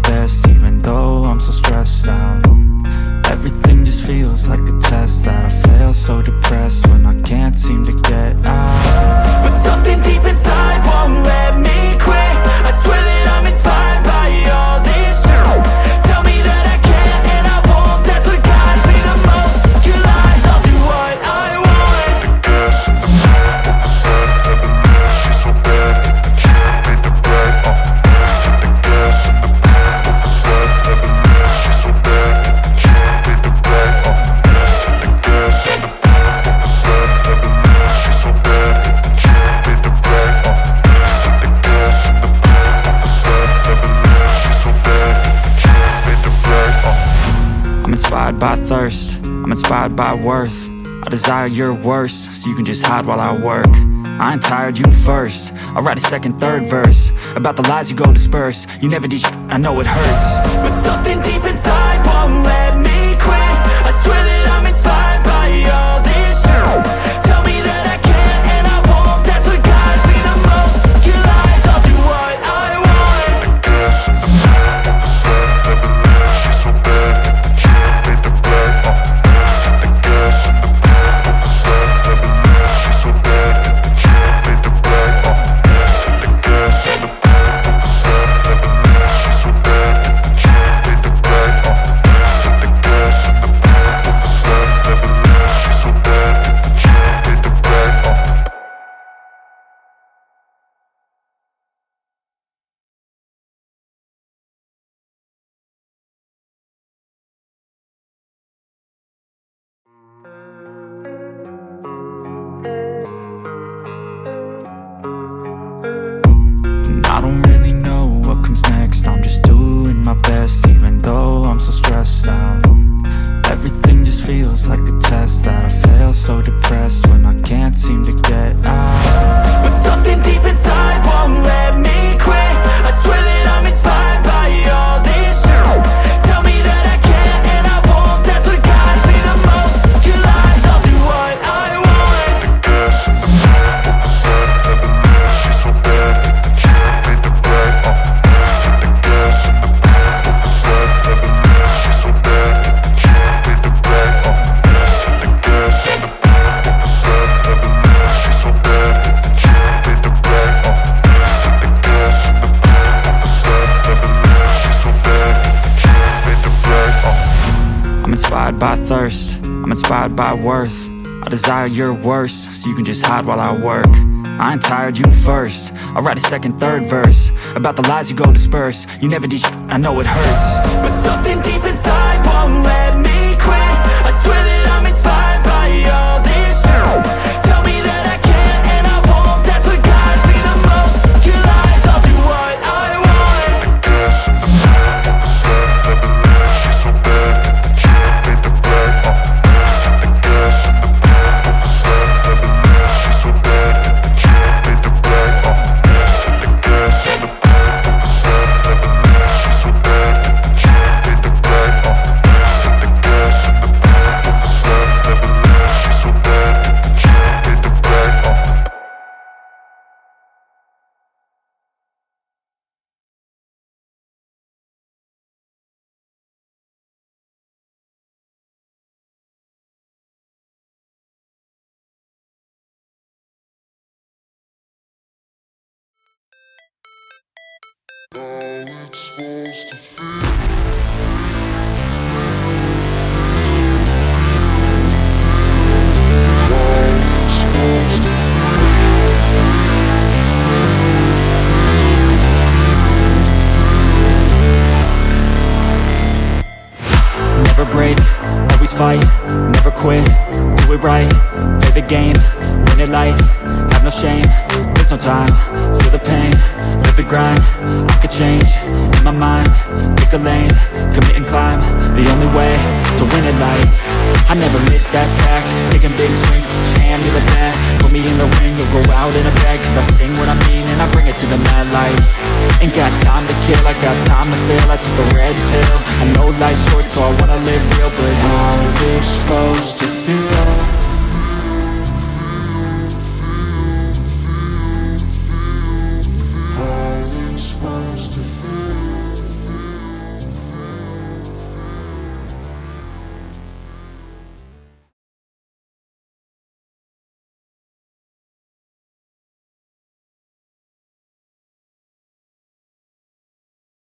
best, even though I'm so stressed out. Everything just feels like a test that I fail, so depressed when I can't seem to get out. But something deep inside won't let me quit. I swear that I'm inspired by all this shit. Tell me that I can and I won't, that's what guides me the most. Your lies, I'll do what I want. Inspired by thirst, I'm inspired by worth. I desire your worst, so you can just hide while I work. I ain't tired, you first. I'll write a second, third verse about the lies you go disperse. You never did shit, I know it hurts. But something deep inside won't let me quit. I swear that I'm inspired by all this shit. Tell me that I can and I won't, that's what guides me the most. Your lies, I'll do what I want. I don't really know what comes next. I'm just doing my best, even though I'm so stressed out. Everything just feels like a test that I fail, so depressed when I can't seem to get out. But something deep inside won't let me quit. I swear that I'm inspired by all this shit. Tell me that I can and I won't, that's what guides me the most. Your lies, I'll do what I want. I'm inspired by thirst, I'm inspired by worth. I desire your worst, so you can just hide while I work. I ain't tired, you first. I'll write a second, third verse about the lies you go disperse. You never did shit, I know it hurts. But something deep inside won't let me quit. I swear that I'm inspired by all this shit. Tell me that I can and I won't, that's what guides me the most. Your lies, I'll do what I want. Never break, always fight, never quit, do it right, play the game, win it life, have no shame, there's no time, feel the pain, live the grind, I could change, in my mind, pick a lane, commit and climb, the only way to win it life. I never miss, that's fact, taking big swings, put your hand to the bat, put me in the ring, you'll go out in a bag, cause I sing what I mean and I bring it to the mad light. Ain't got time to kill, I got time to feel, I took the red pill, I know life's short so I wanna live real, but how's it supposed to